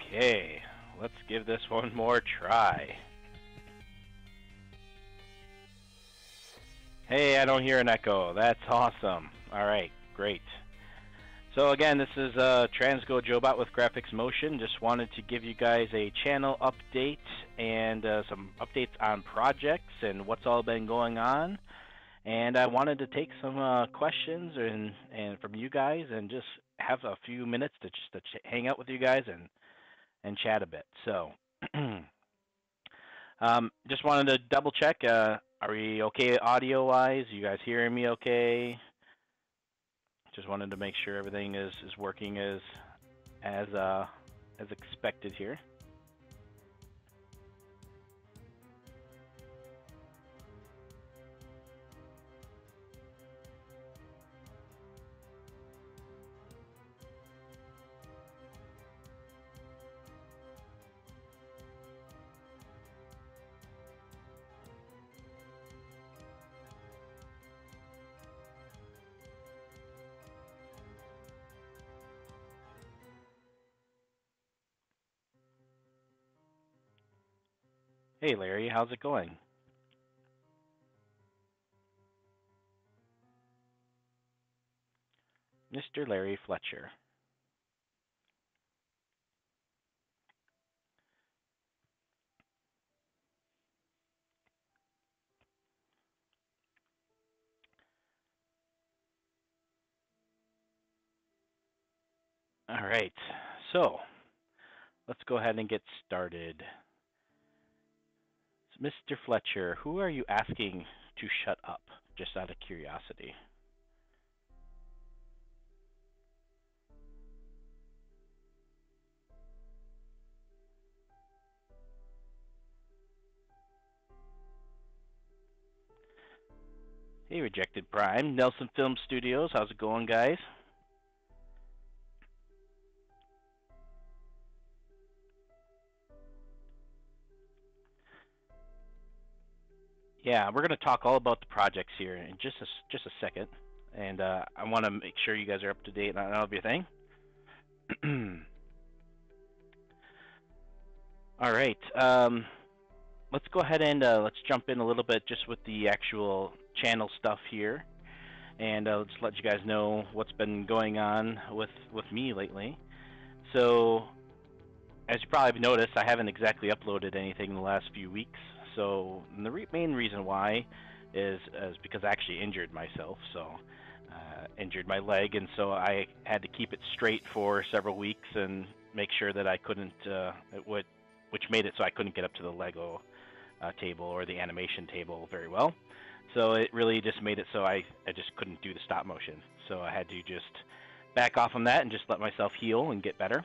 Okay, let's give this one more try. Hey, I don't hear an echo. That's awesome. Alright, great. So again, this is Transgo Jobot with Graf-X Motion. Just wanted to give you guys a channel update and some updates on projects and what's all been going on. And I wanted to take some questions and from you guys and just have a few minutes to hang out with you guys and chat a bit. So just wanted to double check. Are we okay audio wise? You guys hearing me okay? Just wanted to make sure everything is working as expected here. Hey Larry, how's it going? Mr. Larry Fletcher. All right, so let's go ahead and get started. So, Mr. Fletcher, who are you asking to shut up, just out of curiosity? Hey, Rejected Prime. Nelson Film Studios, how's it going, guys? Yeah, we're going to talk all about the projects here in just a second, and I want to make sure you guys are up to date on everything. All right, let's go ahead and let's jump in a little bit just with the actual channel stuff here, and let's let you guys know what's been going on with me lately. So, as you probably have noticed, I haven't exactly uploaded anything in the last few weeks. So the main reason why is because I actually injured myself. So injured my leg, and so I had to keep it straight for several weeks and make sure that I couldn't, which made it so I couldn't get up to the Lego table or the animation table very well. So it really just made it so I just couldn't do the stop motion. So I had to just back off on that and just let myself heal and get better.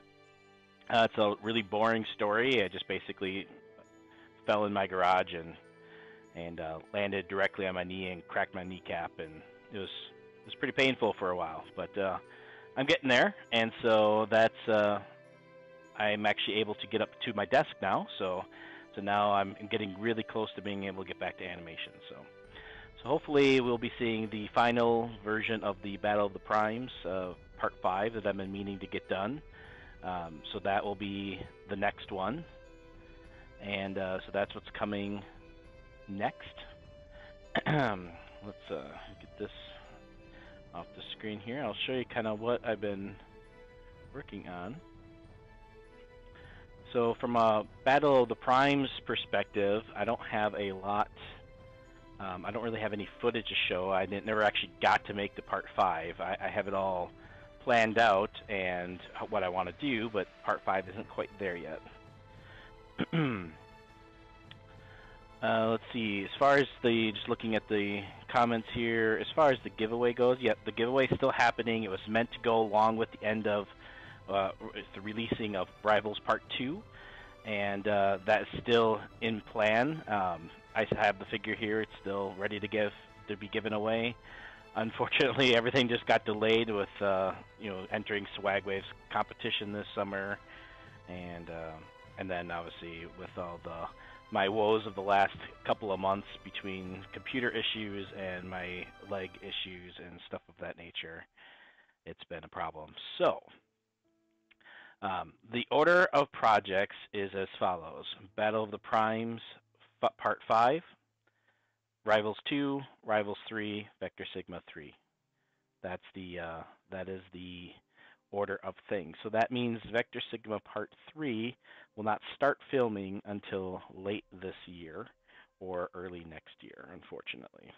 It's a really boring story. I just basically fell in my garage and landed directly on my knee and cracked my kneecap, and it was pretty painful for a while. But I'm getting there, and so that's I'm actually able to get up to my desk now. So now I'm getting really close to being able to get back to animation. So hopefully we'll be seeing the final version of the Battle of the Primes, Part 5, that I've been meaning to get done. So that will be the next one, and so that's what's coming next. Let's get this off the screen here. I'll show you kind of what I've been working on. So from a Battle of the Primes perspective, I don't have a lot. I don't really have any footage to show. I never actually got to make the Part 5. I have it all planned out and what I want to do, but Part 5 isn't quite there yet. Let's see, as far as just looking at the comments here, as far as the giveaway goes, yep, the giveaway is still happening. It was meant to go along with the end of the releasing of Rivals Part 2, and that is still in plan. I have the figure here. It's still ready to be given away. Unfortunately, everything just got delayed with entering Swag Waves competition this summer, and then obviously with all my woes of the last couple of months between computer issues and my leg issues and stuff of that nature, it's been a problem. So The order of projects is as follows: Battle of the Primes, Part 5, Rivals 2, Rivals 3, Vector Sigma 3. That is the order of things. So that means Vector Sigma Part 3 will not start filming until late this year or early next year, unfortunately.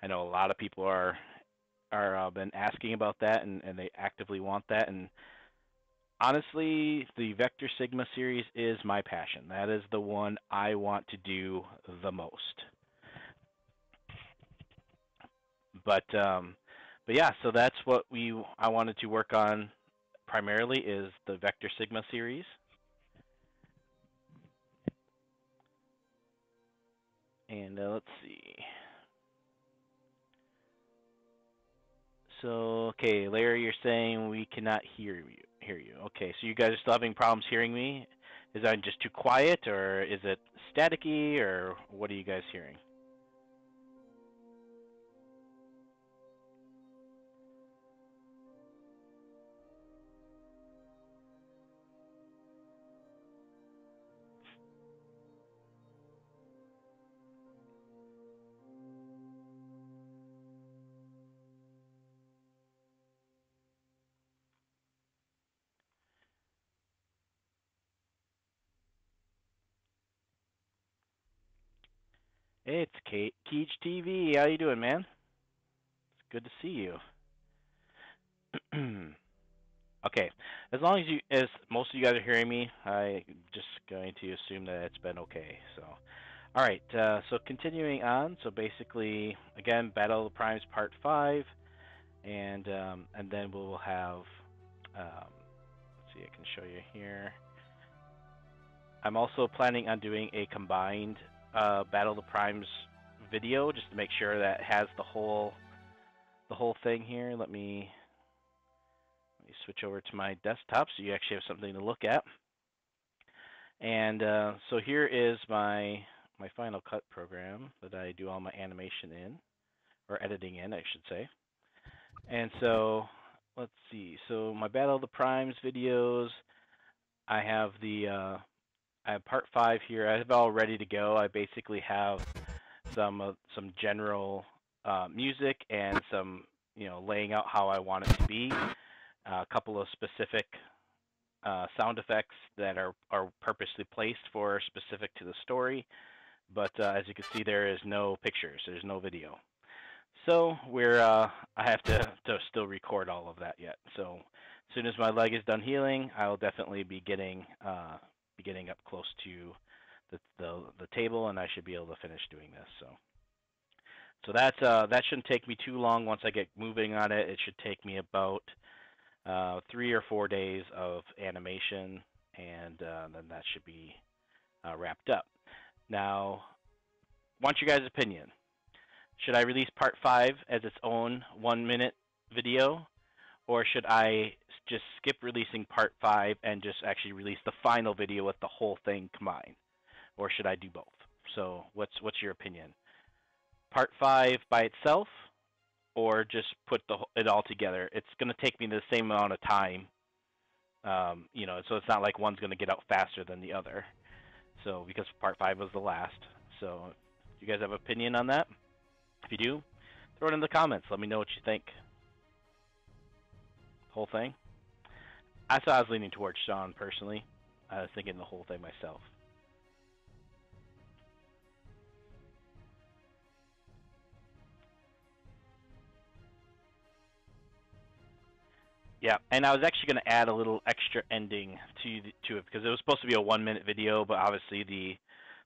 I know a lot of people are been asking about that, and they actively want that. And honestly, the Vector Sigma series is my passion. That is the one I want to do the most. But yeah, so that's what I wanted to work on primarily, is the Vector Sigma series. And let's see. So, okay, Larry, you're saying we cannot hear you. Okay, so you guys are still having problems hearing me? Is that just too quiet, or is it staticky, or what are you guys hearing? Hey, it's Keach TV. How you doing, man? It's good to see you. Okay, as long as most of you guys are hearing me, I'm just going to assume that it's been okay. So, all right. So continuing on. So basically, again, Battle of the Primes Part 5, and then we will have. Let's see. I can show you here. I'm also planning on doing a combined Battle of the Primes video, just to make sure that it has the whole thing here. Let me switch over to my desktop so you actually have something to look at. And so here is my Final Cut program that I do all my animation in, or editing in, I should say. And so let's see. So my Battle of the Primes videos, I have I have Part 5 here. I have it all ready to go. I basically have some general music and some, laying out how I want it to be. A couple of specific sound effects that are purposely placed for specific to the story. But as you can see, there is no pictures. There's no video. So I have to still record all of that yet. So as soon as my leg is done healing, I'll definitely be getting up close to the table, and I should be able to finish doing this. So that shouldn't take me too long. Once I get moving on it, it should take me about 3 or 4 days of animation, and then that should be wrapped up. Now, want your guys' opinion. Should I release Part 5 as its own 1-minute video, or should I just skip releasing Part 5 and just actually release the final video with the whole thing combined? Or should I do both? So what's your opinion? Part 5 by itself, or just put it all together? It's going to take me the same amount of time, so it's not like one's going to get out faster than the other. So because Part 5 was the last. So do you guys have an opinion on that? If you do, throw it in the comments. Let me know what you think. Whole thing? I thought I was leaning towards Sean personally. I was thinking the whole thing myself. Yeah, and I was actually going to add a little extra ending to it, because it was supposed to be a 1-minute video, but obviously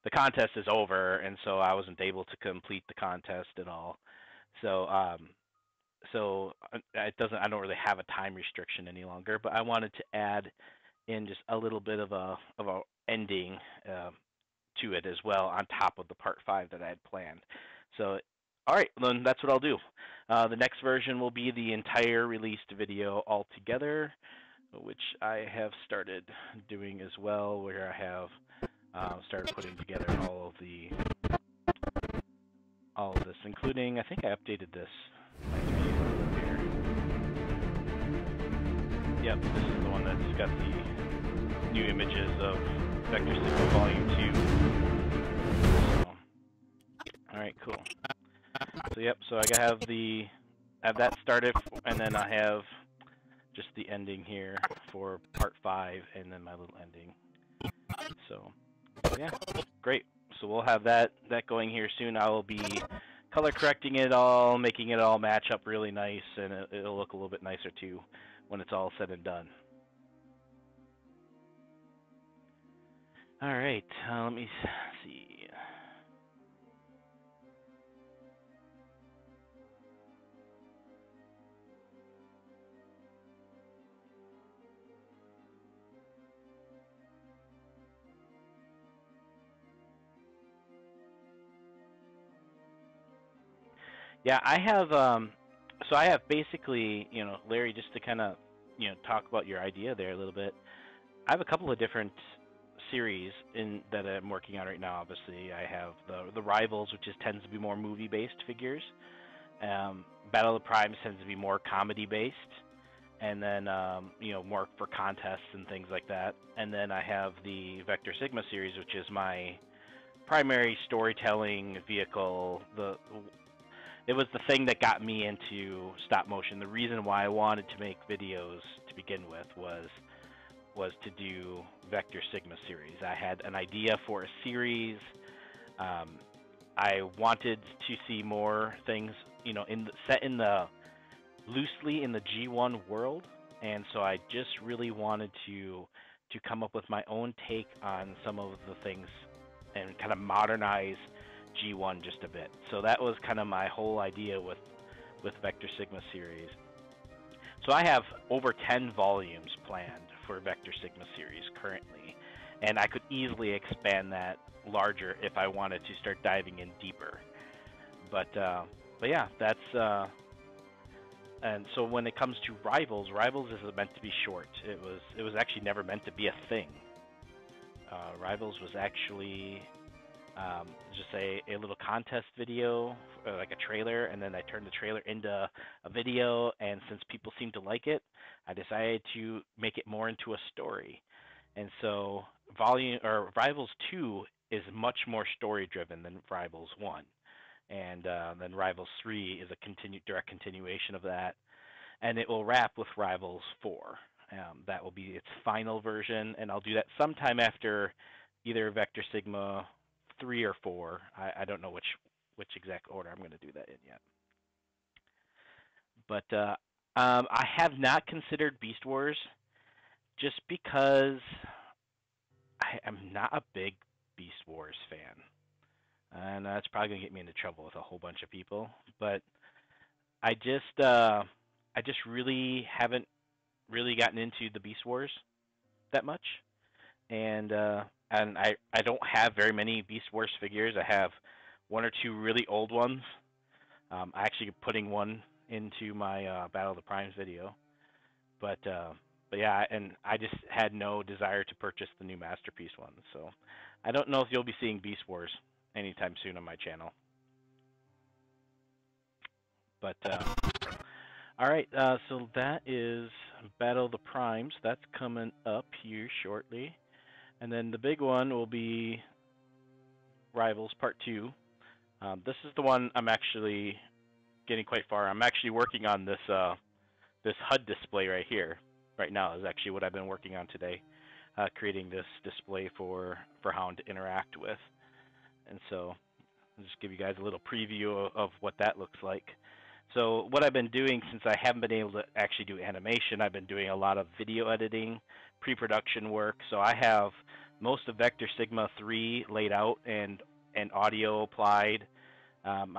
the contest is over, and so I wasn't able to complete the contest at all. So it doesn't. I don't really have a time restriction any longer, but I wanted to add in just a little bit of a ending to it as well, on top of the Part 5 that I had planned. So, all right, then that's what I'll do. The next version will be the entire released video altogether, which I have started doing as well, where I have started putting together all of this, including, I think I updated this. Yep, this is the one that's got new images of Vector Sigma Volume 2. So, all right, cool. So yep, so I have that started, and then I have just the ending here for part 5, and then my little ending. So yeah, great. So we'll have that going here soon. I will be color correcting it all, making it all match up really nice, and it'll look a little bit nicer too when it's all said and done. All right, let me see. Yeah, I have so I have basically, Larry, just to kind of, talk about your idea there a little bit. I have a couple of different series that I'm working on right now. Obviously, I have the Rivals, which tends to be more movie-based figures. Battle of the Primes tends to be more comedy-based, and then more for contests and things like that. And then I have the Vector Sigma series, which is my primary storytelling vehicle. It was the thing that got me into stop motion. The reason why I wanted to make videos to begin with was to do Vector Sigma series. I had an idea for a series. I wanted to see more things, set in the loosely in the G1 world, and so I just really wanted to come up with my own take on some of the things and kind of modernize G1 just a bit. So that was kind of my whole idea with Vector Sigma series. So I have over 10 volumes planned for Vector Sigma series currently, and I could easily expand that larger if I wanted to start diving in deeper. But yeah, that's and so when it comes to Rivals is meant to be short. It was actually never meant to be a thing. Rivals was actually just a little contest video, like a trailer, and then I turned the trailer into a video, and since people seemed to like it, I decided to make it more into a story. And so Rivals 2 is much more story driven than Rivals 1. And then Rivals 3 is a direct continuation of that, and it will wrap with Rivals 4. That will be its final version, and I'll do that sometime after either Vector Sigma 3 or 4. I don't know which exact order I'm going to do that in yet. But I have not considered Beast Wars just because I'm not a big Beast Wars fan. And that's probably going to get me into trouble with a whole bunch of people. But I just really haven't really gotten into the Beast Wars that much. And I don't have very many Beast Wars figures. I have one or two really old ones. I'm actually putting one into my Battle of the Primes video. But yeah, and I just had no desire to purchase the new Masterpiece one. So I don't know if you'll be seeing Beast Wars anytime soon on my channel. But all right, so that is Battle of the Primes. That's coming up here shortly. And then the big one will be Rivals Part 2. This is the one I'm actually getting quite far. I'm actually working on this this HUD display right here. Right now is actually what I've been working on today, creating this display for Hound to interact with. And so I'll just give you guys a little preview of what that looks like. So what I've been doing, since I haven't been able to actually do animation, I've been doing a lot of video editing, pre-production work. So I have most of Vector Sigma 3 laid out and audio applied. I'm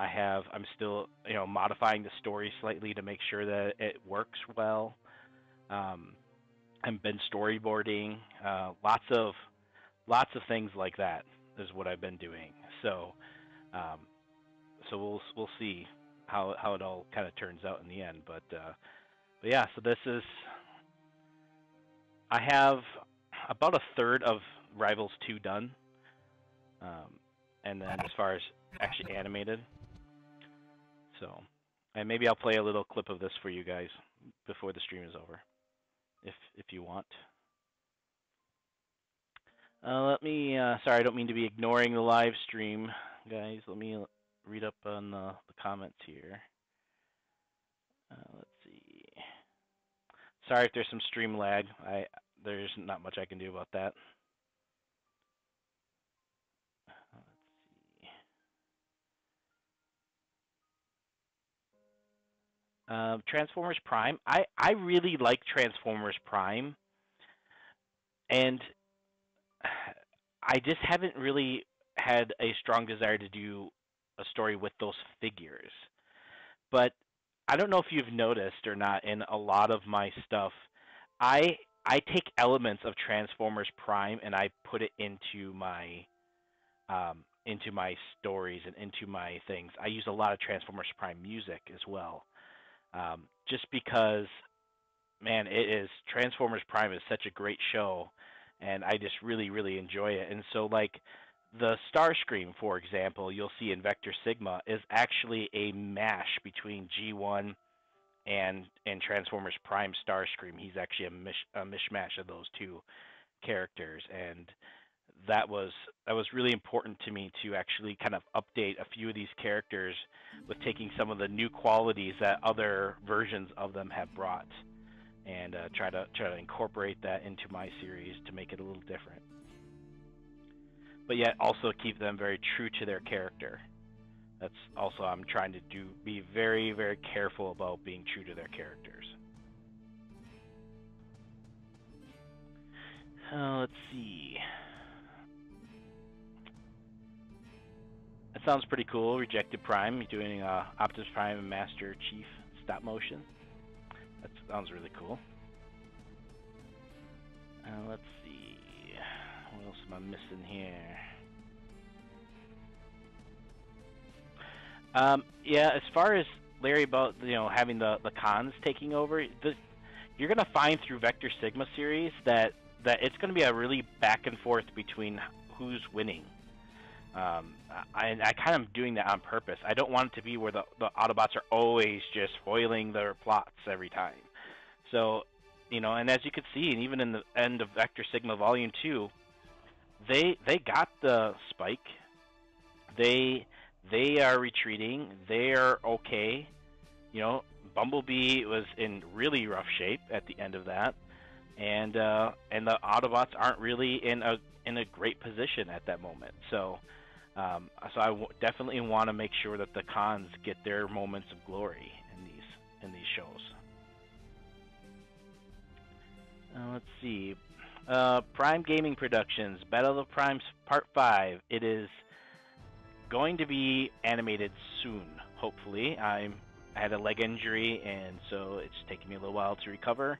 still modifying the story slightly to make sure that it works well. I've been storyboarding, lots of things like that is what I've been doing. So so we'll see how it all kind of turns out in the end. But yeah, so this is, I have about a third of Rivals 2 done, and then as far as actually animated. So, and maybe I'll play a little clip of this for you guys before the stream is over, if you want. Let me. Sorry, I don't mean to be ignoring the live stream, guys. Let me read up on the comments here. Let's see. Sorry if there's some stream lag. There's not much I can do about that. Let's see. Transformers Prime. I really like Transformers Prime, and I just haven't really had a strong desire to do a story with those figures. But I don't know if you've noticed or not in a lot of my stuff, I I take elements of Transformers Prime and I put it into my stories and into my things. I use a lot of Transformers Prime music as well. Just because, man, it is Transformers Prime is such a great show, and I just really really enjoy it. And so like the Starscream, for example, you'll see in Vector Sigma is actually a mash between G1 and Transformers Prime Starscream. He's actually a mishmash of those two characters, and that was really important to me to actually kind of update a few of these characters with taking some of the new qualities that other versions of them have brought, and try to incorporate that into my series to make it a little different, but yet also keep them very true to their character. That's also I'm trying to be very very careful about being true to their characters. Let's see. That sounds pretty cool. Rejected Prime, you're doing Optimus Prime and Master Chief stop motion. That sounds really cool. Let's see. What else am I missing here? Yeah, as far as Larry about having the cons taking over, you're gonna find through Vector Sigma series that it's gonna be a really back and forth between who's winning. I kind of doing that on purpose. I don't want it to be where the Autobots are always just foiling their plots every time. So, and as you could see, and even in the end of Vector Sigma Volume 2, they got the Spike. They are retreating. They are okay. Bumblebee was in really rough shape at the end of that, and the Autobots aren't really in a great position at that moment. So I definitely want to make sure that the cons get their moments of glory in these shows. Let's see. Prime Gaming Productions, Battle of the Primes Part 5. It is going to be animated soon, hopefully. I had a leg injury, and so it's taking me a little while to recover.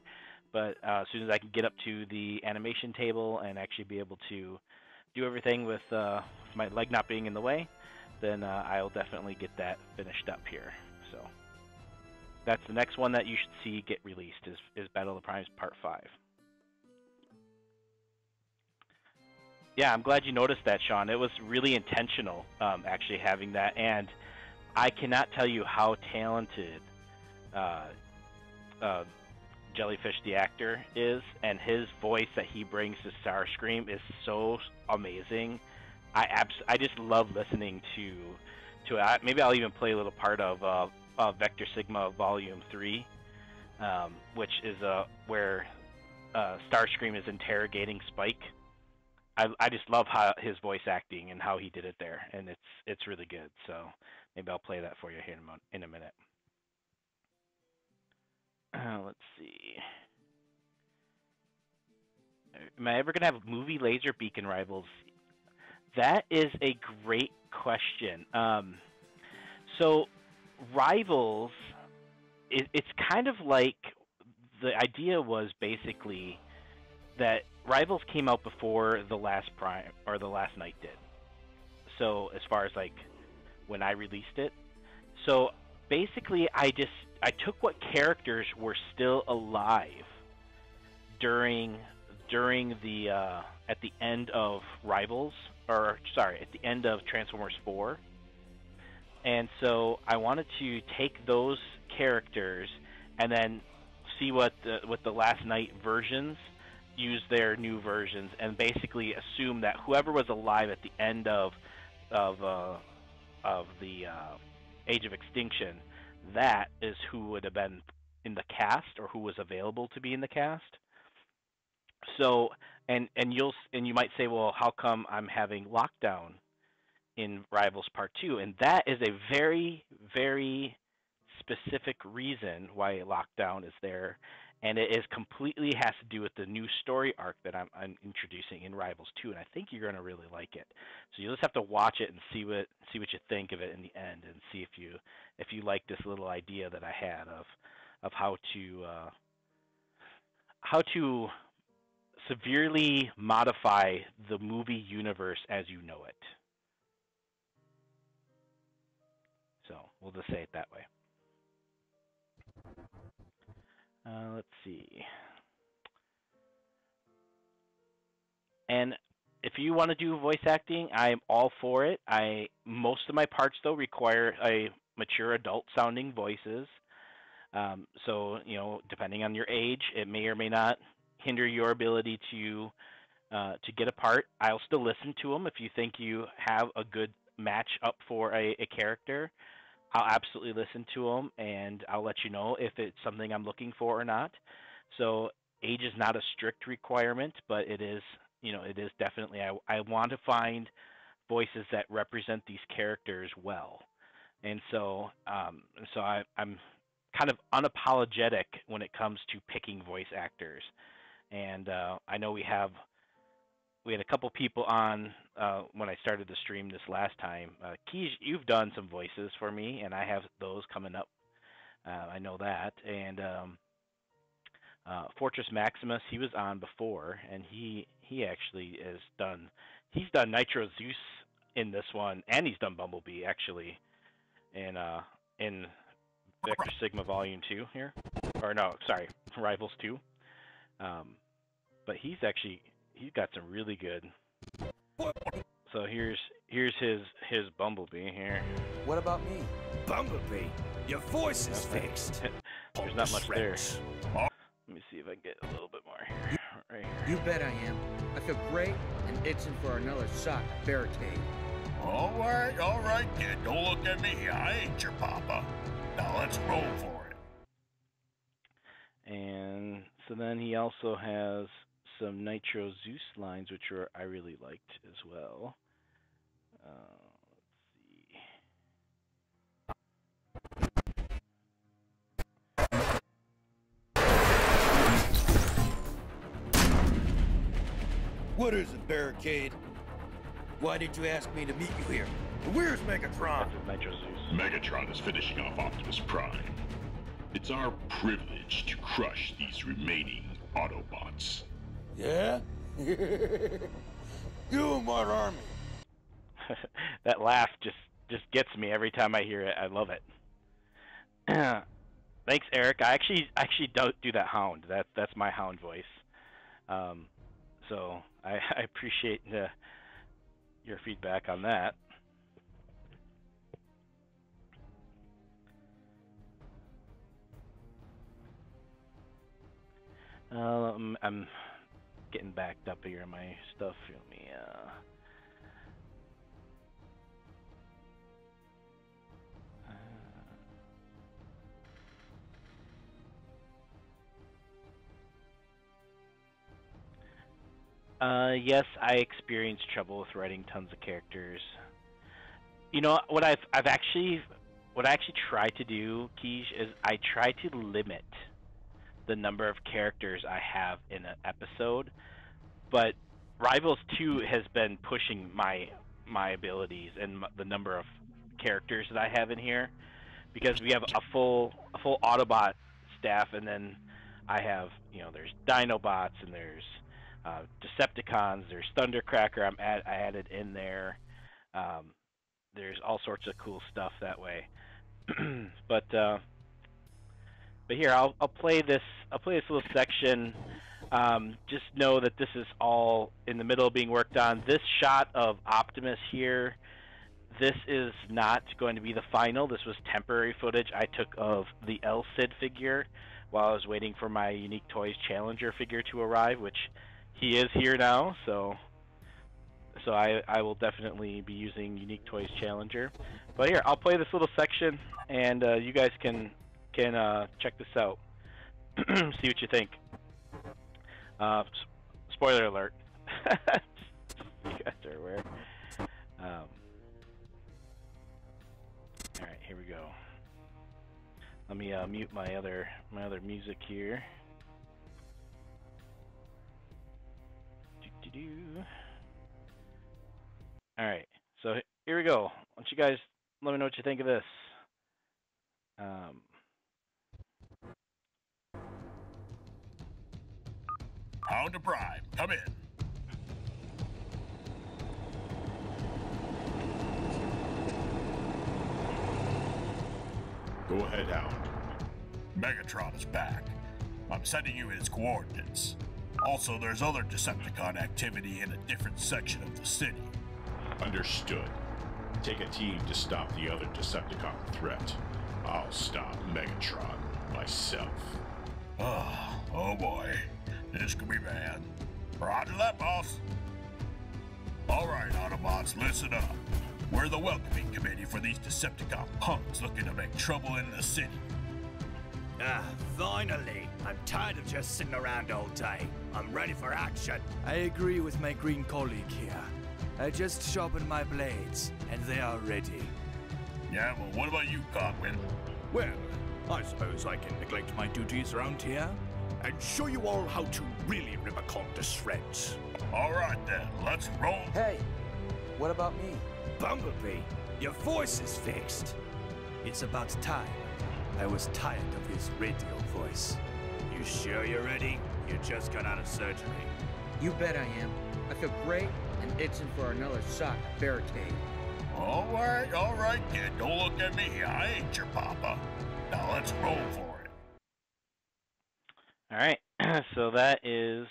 But as soon as I can get up to the animation table and actually be able to do everything with my leg not being in the way, then I'll definitely get that finished up here. So that's the next one that you should see get released is Battle of the Primes Part 5. Yeah, I'm glad you noticed that, Sean. It was really intentional, actually having that, and I cannot tell you how talented Jellyfish the actor is, and his voice that he brings to Starscream is so amazing. I just love listening to it. Maybe I'll even play a little part of Vector Sigma Volume 3, which is where Starscream is interrogating Spike. I just love how his voice acting and how he did it there, and it's really good. So maybe I'll play that for you here in a minute. Let's see. Am I ever gonna have movie laser beacon rivals? That is a great question. So Rivals, it's kind of like the idea was basically that Rivals came out before the last Prime or the last Night did. So as far as like when I released it, so basically I took what characters were still alive during the at the end of Rivals, or sorry, at the end of Transformers 4. And so I wanted to take those characters and then see what the last Night versions use their new versions and basically assume that whoever was alive at the end of uh, of the Age of Extinction, that is who would have been in the cast or who was available to be in the cast. So and you might say, well, how come I'm having Lockdown in Rivals Part 2? And that is a very, very specific reason why Lockdown is there. And it is completely has to do with the new story arc that I'm introducing in Rivals 2, and I think you're going to really like it. So you just have to watch it and see what you think of it in the end, and see if you like this little idea that I had of how to severely modify the movie universe as you know it. So we'll just say it that way. Let's see. And if you want to do voice acting, I'm all for it. Most of my parts though require a mature adult sounding voices. So depending on your age, it may or may not hinder your ability to get a part. I'll still listen to them if you think you have a good match up for a character. I'll absolutely listen to them, and I'll let you know if it's something I'm looking for or not. So age is not a strict requirement, but it is, it is definitely. I want to find voices that represent these characters well, and I'm kind of unapologetic when it comes to picking voice actors. And I know we had a couple people on when I started the stream this last time. Keys, you've done some voices for me, and I have those coming up. I know that. And Fortress Maximus, he was on before, and he actually he's done Nitro Zeus in this one, and he's done Bumblebee actually in Vector Sigma Volume 2 here, or no, sorry, Rivals 2. But he's got some really good. So here's his Bumblebee here. What about me? Bumblebee, your voice is fixed. There's not much there. Let me see if I can get a little bit more here. Right here. You bet I am. I feel great and itching for another shot at Barricade. All right, kid. Don't look at me. I ain't your papa. Now let's roll for it. And so then he also has some Nitro Zeus lines, which I really liked as well. What is it, Barricade? Why did you ask me to meet you here? Where's Megatron? Nitro Zeus. Megatron is finishing off Optimus Prime. It's our privilege to crush these remaining Autobots. Yeah? You and what army? That laugh just gets me every time I hear it. I love it. Thanks, Eric. I actually don't do that hound. That's my hound voice. So I appreciate your feedback on that. I'm getting backed up here in my stuff. Let me yes, I experienced trouble with writing tons of characters. You know what I actually try to do, Keish, is I try to limit the number of characters I have in an episode, but Rivals 2 has been pushing my abilities and the number of characters that I have in here, because we have a full Autobot staff, and then I have, there's Dinobots, and there's Decepticons, there's Thundercracker I added in there. There's all sorts of cool stuff that way. But here, I'll play this little section. Just know that this is all in the middle of being worked on. This shot of Optimus here, This is not going to be the final. This was temporary footage I took of the El Cid figure while I was waiting for my Unique Toys Challenger figure to arrive, which he is here now. So I will definitely be using Unique Toys Challenger. But here, I'll play this little section, and you guys can check this out. See what you think. Spoiler alert. You guys are aware. All right, here we go. Let me mute my other music here. All right, so here we go. Why don't you guys let me know what you think of this? Hound of Prime, come in. Go ahead, Hound. Megatron is back. I'm sending you his coordinates. Also, there's other Decepticon activity in a different section of the city. Understood. Take a team to stop the other Decepticon threat. I'll stop Megatron myself. Oh boy. This could be bad. Roger that, boss. Alright, Autobots, listen up. We're the welcoming committee for these Decepticon punks looking to make trouble in the city. Finally! I'm tired of just sitting around all day. I'm ready for action. I agree with my green colleague here. I just sharpened my blades, and they are ready. Yeah, well, what about you, Godwin? Well, I suppose I can neglect my duties around here and show you all how to really rip a con to shreds. Alright then, let's roll. Hey, what about me? Bumblebee, your voice is fixed. It's about time. I was tired of his radio voice. You sure you're ready? You just got out of surgery. You bet I am. I feel great and itching for another shot at Barricade. Alright, kid. Don't look at me. I ain't your papa. Now let's roll for it. All right, so that is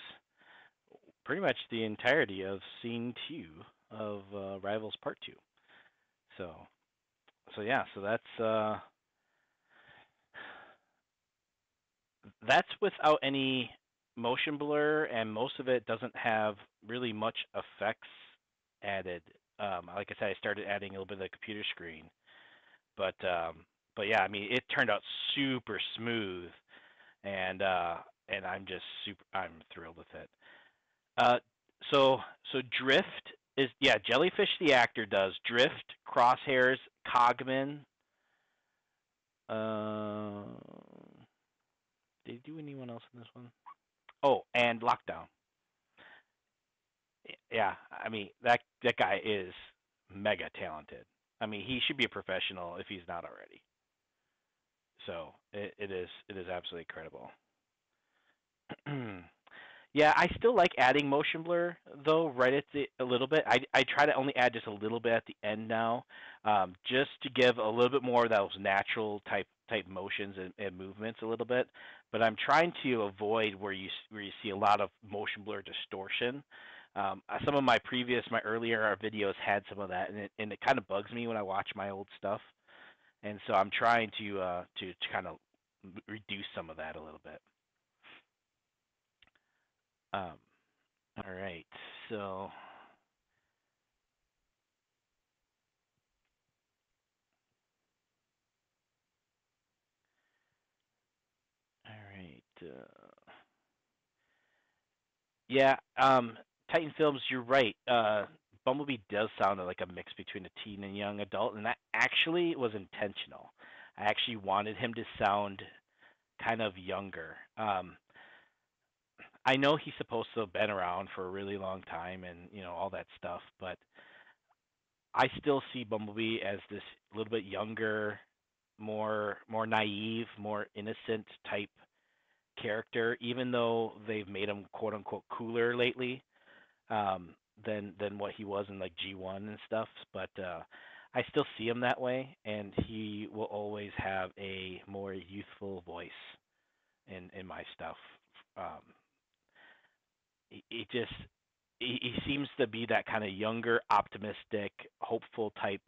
pretty much the entirety of Scene 2 of Rivals Part 2. So yeah, so that's without any motion blur, and most of it doesn't have really much effects added. Like I said, I started adding a little bit of the computer screen, but yeah, I mean, it turned out super smooth, and I'm thrilled with it. So Drift is, yeah, Jellyfish the actor does Drift, Crosshairs, Cogman. Did he do anyone else in this one? Oh, and Lockdown. Yeah, I mean that guy is mega talented. I mean, he should be a professional if he's not already. So it is absolutely incredible. Yeah, I still like adding motion blur though, right at a little bit. I try to only add just a little bit at the end now, just to give a little bit more of those natural type motions and movements a little bit. But I'm trying to avoid where you see a lot of motion blur distortion. Some of my earlier videos had some of that, and it kind of bugs me when I watch my old stuff. And so I'm trying to kind of reduce some of that a little bit. All right, so all right, yeah, Titan Films, you're right. Bumblebee does sound like a mix between a teen and young adult, and that actually was intentional. I actually wanted him to sound kind of younger. I know he's supposed to have been around for a really long time and all that stuff, but I still see Bumblebee as this little bit younger, more naive, more innocent type character, even though they've made him quote unquote cooler lately, than what he was in like G1 and stuff. But I still see him that way, and he will always have a more youthful voice in my stuff. He just he seems to be that kind of younger, optimistic, hopeful type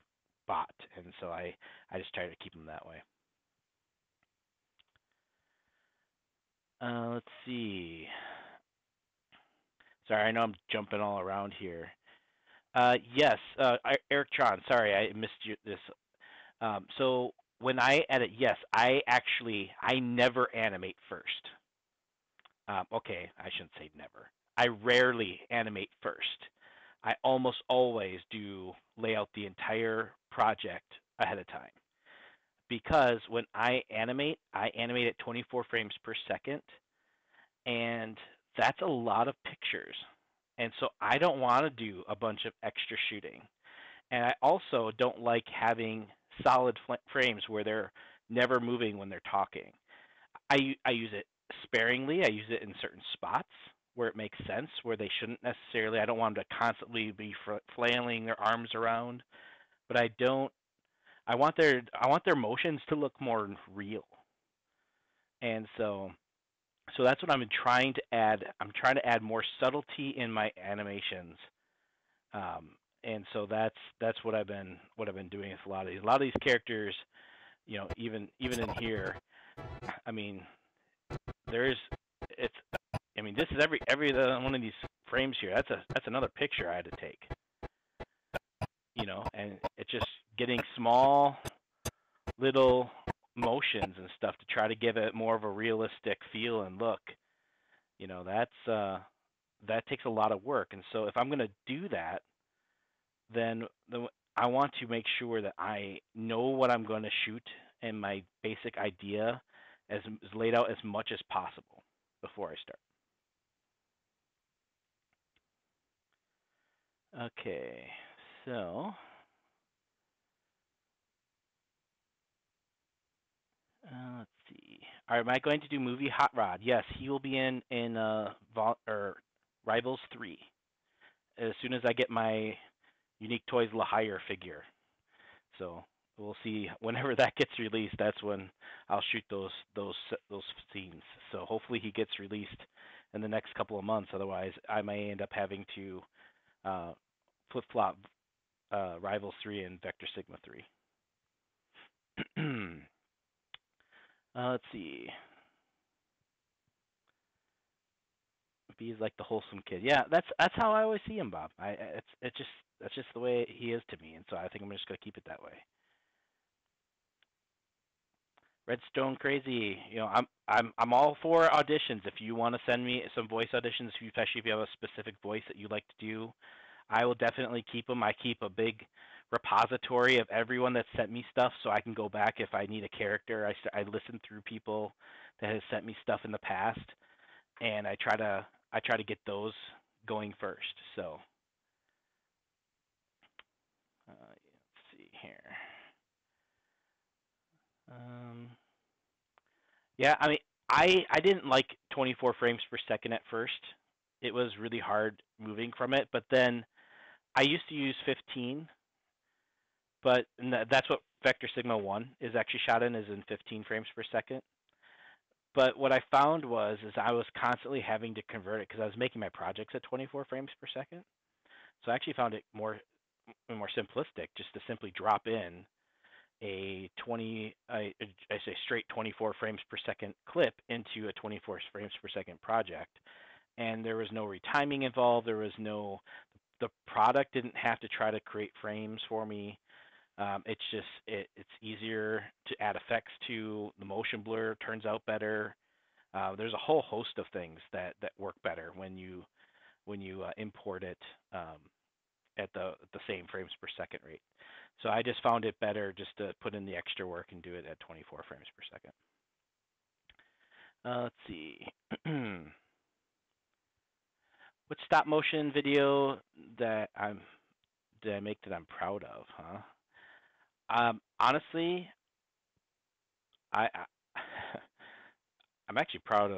bot, and so I just try to keep them that way. Let's see. Sorry, I know I'm jumping all around here. Yes, Eric Tron. Sorry, I missed this. So when I edit, yes, I never animate first. Okay, I shouldn't say never. I rarely animate first. I almost always do lay out the entire project ahead of time because when I animate at 24 frames per second, and that's a lot of pictures. And so I don't want to do a bunch of extra shooting. And I also don't like having solid frames where they're never moving when they're talking. I use it sparingly. I use it in certain spots where it makes sense, where they shouldn't necessarily. I don't want them to constantly be flailing their arms around, but I want their motions to look more real. And so that's what I'm trying to add. I'm trying to add more subtlety in my animations. Um, and so that's what I've been doing with a lot of these. A lot of these characters, even in here, I mean, there's it's I mean, this is every one of these frames here. That's another picture I had to take. And it's just getting small little motions and stuff to try to give it more of a realistic feel and look. That takes a lot of work. And so if I'm going to do that, then I want to make sure that I know what I'm going to shoot and my basic idea is laid out as much as possible before I start. Okay, so let's see. All right, am I going to do movie Hot Rod? Yes, he will be in Rivals 3 as soon as I get my Unique Toys LaHire figure. So we'll see whenever that gets released. That's when I'll shoot those scenes. So hopefully he gets released in the next couple of months. Otherwise, I may end up having to flip flop Rivals 3 and Vector Sigma 3. Let's see. He's like the wholesome kid. Yeah, that's how I always see him, Bob. That's just the way he is to me, and so I think I'm just gonna keep it that way. Redstone Crazy, I'm all for auditions. If you want to send me some voice auditions, especially if you have a specific voice that you like to do, I will definitely keep them. I keep a big repository of everyone that sent me stuff, so I can go back if I need a character. I listen through people that have sent me stuff in the past, and I try to get those going first. So let's see here. Yeah, I mean, I didn't like 24 frames per second at first. It was really hard moving from it, but then I used to use 15, but that's what Vector Sigma 1 is actually shot in, is in 15 frames per second. But what I found is I was constantly having to convert it because I was making my projects at 24 frames per second. So I actually found it more simplistic just to simply drop in a I say straight 24 frames per second clip into a 24 frames per second project, and there was no retiming involved. There was no the product didn't have to try to create frames for me. It's just it's easier to add effects to. The motion blur turns out better. There's a whole host of things that work better when you import it at the same frames per second rate. So I just found it better just to put in the extra work and do it at 24 frames per second. Let's see. What stop motion video did I make that I'm proud of, huh? Honestly, I I'm actually proud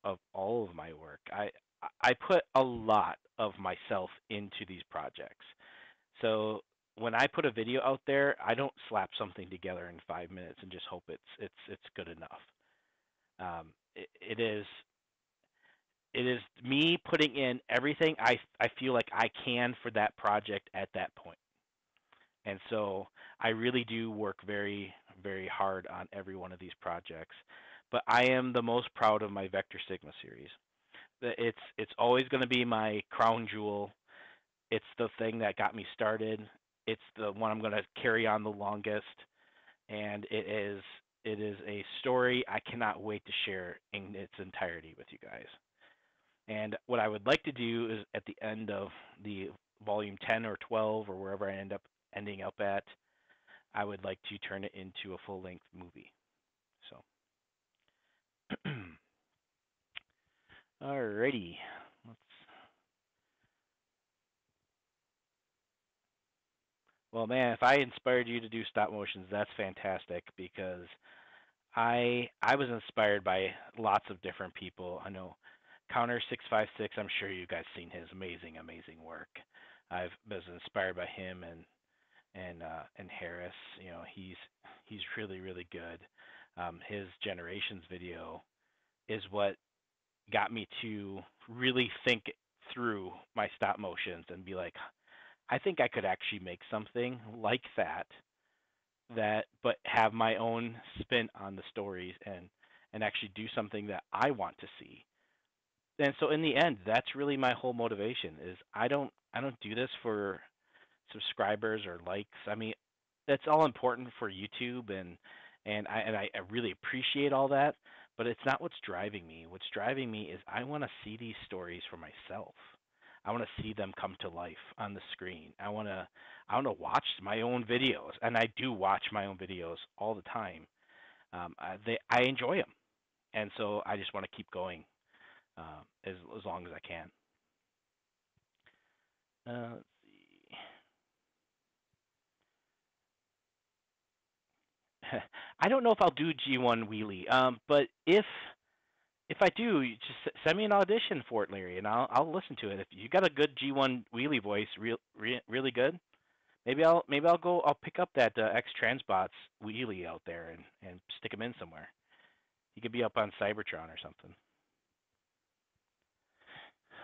of all of my work. I put a lot of myself into these projects. So when I put a video out there, I don't slap something together in 5 minutes and just hope it's good enough. It is me putting in everything I feel like I can for that project at that point. And so I really do work very, very hard on every one of these projects, but I am the most proud of my Vector Sigma series. It's always going to be my crown jewel. It's the thing that got me started. It's the one I'm going to carry on the longest, and it is a story I cannot wait to share in its entirety with you guys. And what I would like to do is at the end of the volume 10 or 12 or wherever I end up ending up at, I would like to turn it into a full-length movie. So, alrighty, let's. Well, man, if I inspired you to do stop motions, that's fantastic because I was inspired by lots of different people. I know Counter 656. I'm sure you guys seen his amazing work. I've been inspired by him and Harris. You know, he's really good. His Generations video is what got me to really think through my stop motions and be like, I think I could actually make something like that but have my own spin on the stories and actually do something that I want to see. And so in the end, that's really my whole motivation is I don't do this for subscribers or likes. I mean, that's all important for YouTube and I really appreciate all that, but it's not what's driving me. What's driving me is I want to see these stories for myself. I want to see them come to life on the screen. I want to watch my own videos, and I do watch my own videos all the time. I enjoy them, and so I just want to keep going as long as I can. Let's see. I don't know if I'll do G1 wheelie, but if I do, you just send me an audition for it, Larry, and I'll listen to it. If you got a good G1 wheelie voice, really good, maybe I'll go. I'll pick up that X Transbots wheelie out there and stick him in somewhere. He could be up on Cybertron or something.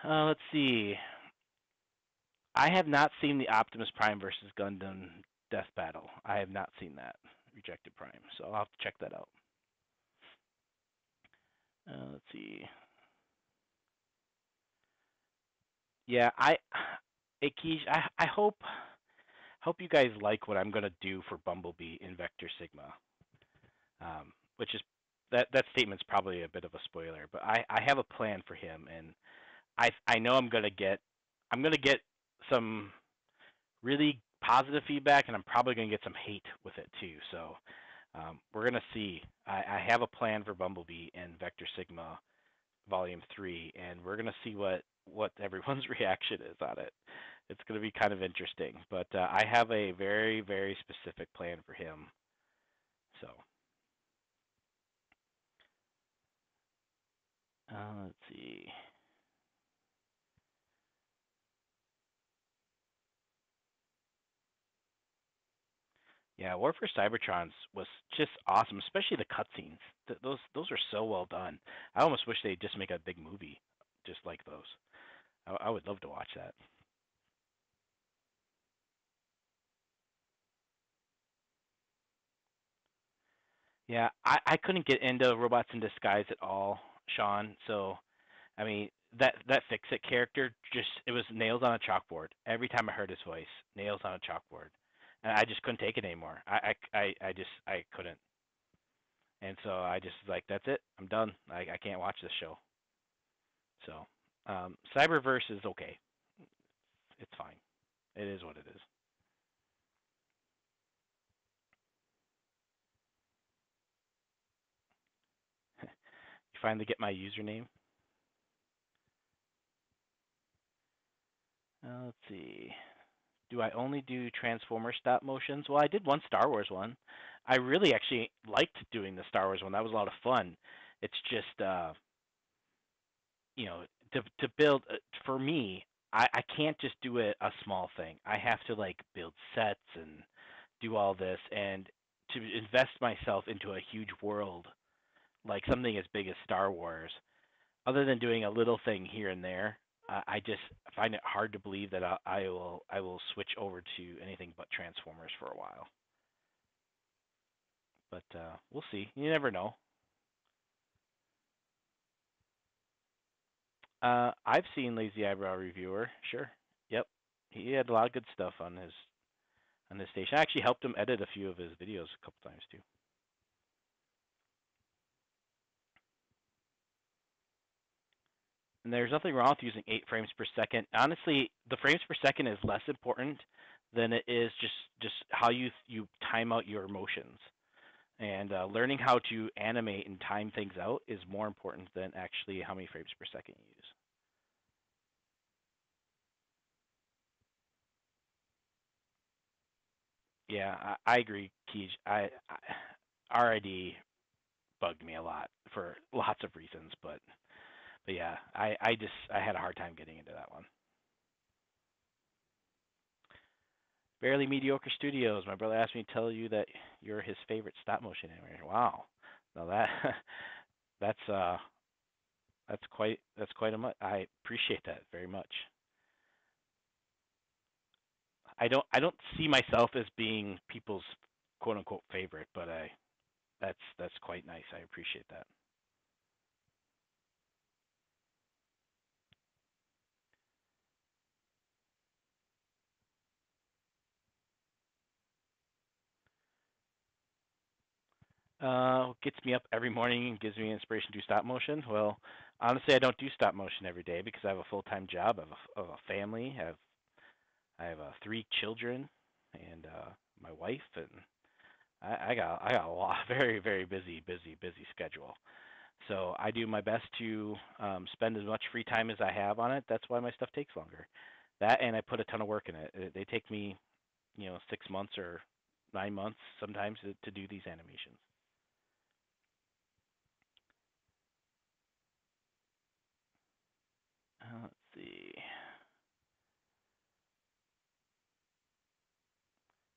Let's see. I have not seen the Optimus Prime versus Gundam Death Battle. I have not seen that Rejected Prime, so I'll have to check that out. Let's see. Yeah, Keish, I hope you guys like what I'm gonna do for Bumblebee in Vector Sigma. Which is that statement's probably a bit of a spoiler, but I have a plan for him, and I know I'm gonna get some really positive feedback, and I'm probably gonna get some hate with it too. So we're gonna see. I have a plan for Bumblebee and Vector Sigma Volume 3, and we're gonna see what everyone's reaction is on it. It's gonna be kind of interesting, but I have a very specific plan for him. So let's see. Yeah, War for Cybertrons was just awesome, especially the cutscenes. Those are so well done. I almost wish they'd just make a big movie just like those. I would love to watch that. Yeah, I couldn't get into Robots in Disguise at all, Sean. So I mean that Fix It character just it was nails on a chalkboard. Every time I heard his voice, nails on a chalkboard, and I just couldn't take it anymore. I couldn't, and so I just was like that's it. I'm done. I can't watch this show. So Cyberverse is okay. It's fine. It is what it is. You finally get my username. Let's see. Do I only do Transformer stop motions? Well, I did one Star Wars one. I really actually liked doing the Star Wars one. That was a lot of fun. It's just, you know, to build for me, I can't just do a small thing. I have to like build sets and do all this and to invest myself into a huge world like something as big as Star Wars. Other than doing a little thing here and there, I just find it hard to believe that I will switch over to anything but Transformers for a while. But we'll see. You never know. I've seen Lazy Eyebrow Reviewer. Sure. Yep. He had a lot of good stuff on his station. I actually helped him edit a few of his videos a couple times too. And there's nothing wrong with using 8 frames per second. Honestly, the frames per second is less important than it is just how you time out your motions. And learning how to animate and time things out is more important than actually how many frames per second you use. Yeah, I agree, Keej. RID bugged me a lot for lots of reasons, but yeah, I had a hard time getting into that one. Barely Mediocre Studios. My brother asked me to tell you that you're his favorite stop motion animator. Wow. Now that that's uh that's quite a much. I appreciate that very much. I don't see myself as being people's quote unquote favorite, but that's quite nice. I appreciate that. Gets me up every morning and gives me inspiration to do stop motion. Well, honestly, I don't do stop motion every day because I have a full-time job. I have a family. I have 3 children and my wife, and I got a lot, very busy schedule. So I do my best to spend as much free time as I have on it. That's why my stuff takes longer. That and I put a ton of work in it. They take me, 6 months or 9 months sometimes to do these animations. Let's see.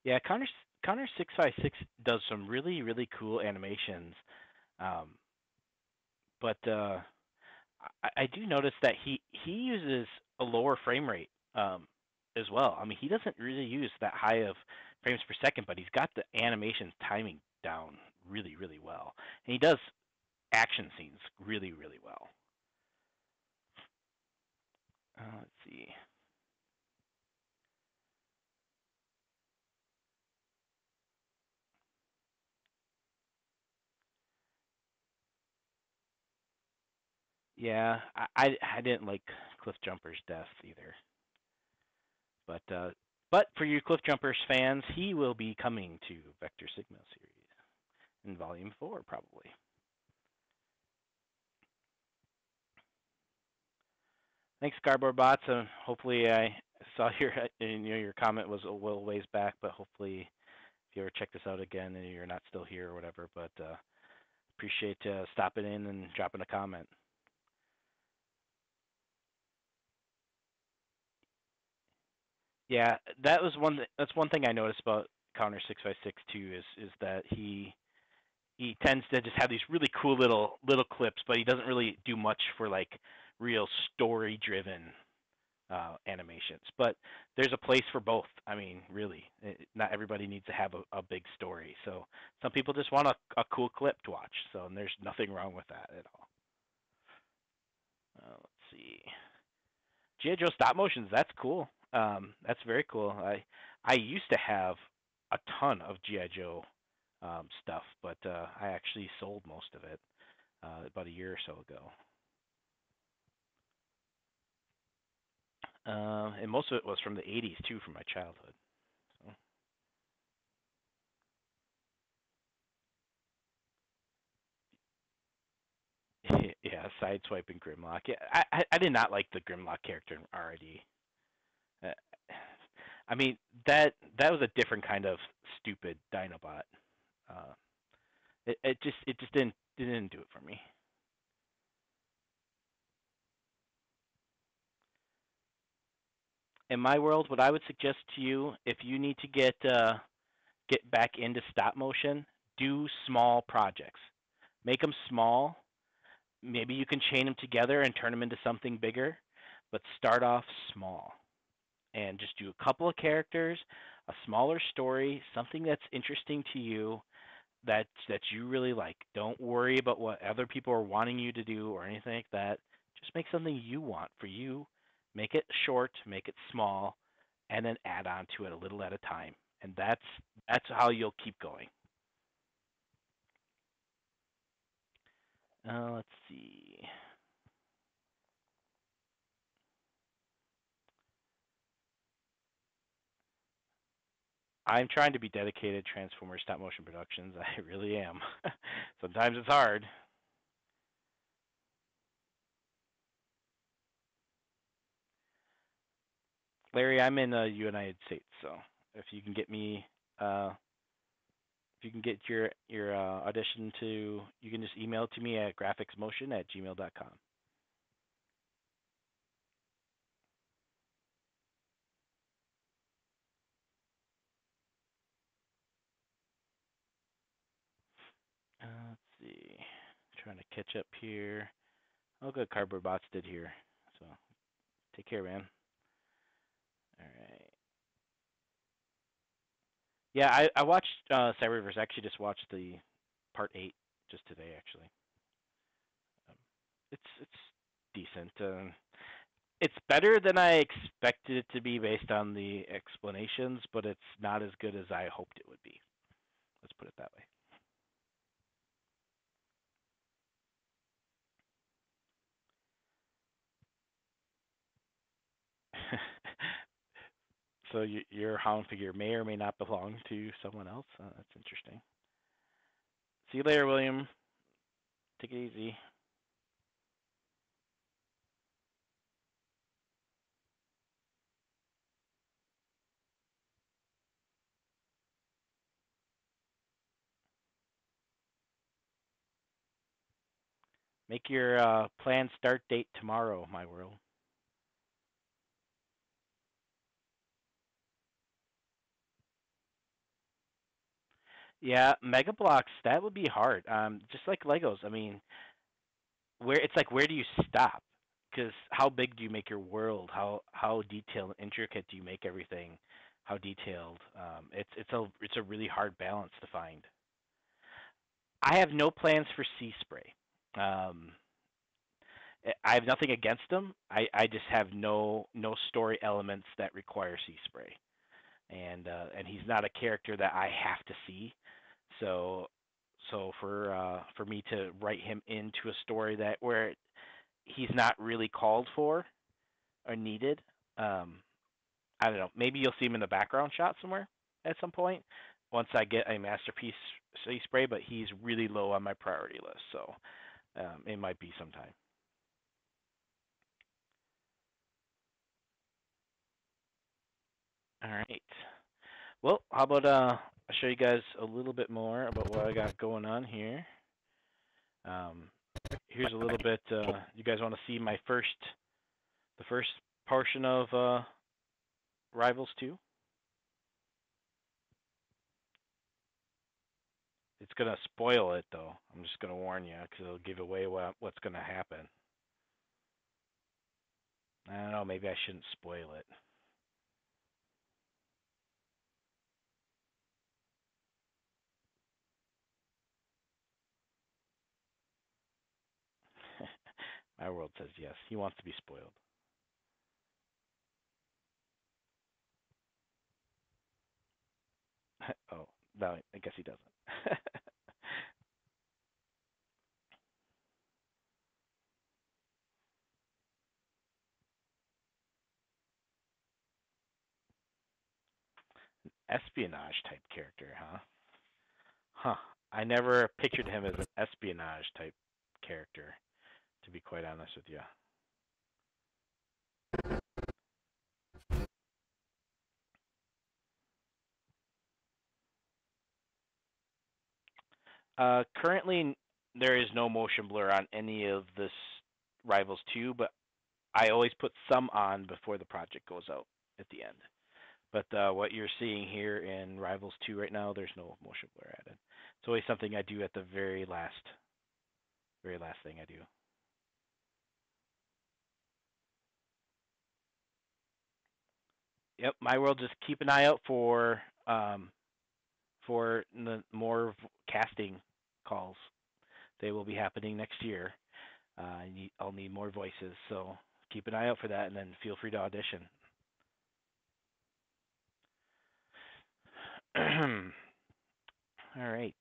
Yeah, Connor 656 does some really cool animations. Um, but I do notice that he uses a lower frame rate as well. I mean, he doesn't really use that high of frames per second, but he's got the animations timing down really well, and he does action scenes really well. Let's see. Yeah, I didn't like Cliff Jumper's death either, but for you Cliff Jumpers fans, he will be coming to Vector Sigma series in Volume 4 probably. Thanks, Cardboard Bots. Hopefully, I saw your comment was a little ways back, but hopefully, if you ever check this out again and you're not still here or whatever, but appreciate stopping in and dropping a comment. Yeah, that's one thing I noticed about Counter 656 too is that he tends to just have these really cool little clips, but he doesn't really do much for like real story driven animations. But there's a place for both. I mean, really, not everybody needs to have a big story. So some people just want a cool clip to watch. So and there's nothing wrong with that at all. Let's see. G.I. Joe stop motions. That's cool. That's very cool. I used to have a ton of G.I. Joe stuff, but I actually sold most of it about a year or so ago. And most of it was from the 80s too, from my childhood. So. Yeah, sideswiping Grimlock. Yeah, I did not like the Grimlock character in RID. Uh, I mean that was a different kind of stupid Dinobot. Uh, it just didn't do it for me. In my world, what I would suggest to you, if you need to get back into stop motion, do small projects. Make them small. Maybe you can chain them together and turn them into something bigger, but start off small and just do a couple of characters, a smaller story, something that's interesting to you, that you really like. Don't worry about what other people are wanting you to do or anything like that. Just make something you want for you. Make it short, make it small, and then add on to it a little at a time. And that's how you'll keep going. Let's see. I'm trying to be dedicated Transformer stop motion productions. I really am. Sometimes it's hard. Larry, I'm in the United States, so if you can get me, uh, if you can get your audition to, you can just email it to me at graphicsmotion@gmail.com. Let's see. Trying to catch up here. Oh, good. Cardboard Bots did here. So take care, man. All right. Yeah, I watched Cyberverse. I actually just watched the part 8 just today, actually. Um, it's decent. It's better than I expected it to be based on the explanations, but it's not as good as I hoped it would be. Let's put it that way. So your hound figure may or may not belong to someone else. That's interesting. See you later, William. Take it easy. Make your planned start date tomorrow, my world. Yeah, Mega Blocks, that would be hard. Just like Legos. I mean, where do you stop? Because how big do you make your world? How detailed and intricate do you make everything? How detailed? It's a really hard balance to find. I have no plans for Sea Spray. Um, I have nothing against him. I just have no story elements that require Sea Spray, and he's not a character that I have to see. So for me to write him into a story that where he's not really called for or needed, um, I don't know. Maybe you'll see him in the background shot somewhere at some point once I get a masterpiece Sea Spray, but he's really low on my priority list, so it might be sometime. All right. Well, how about I show you guys a little bit more about what I got going on here. Um, here's a little bit. You guys want to see the first portion of Rivals 2? It's gonna spoil it though. I'm just gonna warn you because it'll give away what's gonna happen. I don't know. Maybe I shouldn't spoil it. My world says yes. He wants to be spoiled. Oh, no, I guess he doesn't. Espionage type character, huh? Huh. I never pictured him as an espionage type character, to be quite honest with you. Currently, there is no motion blur on any of this Rivals 2, but I always put some on before the project goes out at the end. But what you're seeing here in Rivals 2 right now, there's no motion blur added. It's always something I do at the very last thing I do. Yep, my world. Just keep an eye out for for the more casting calls. They will be happening next year. I'll need more voices, so keep an eye out for that, and then feel free to audition. All right.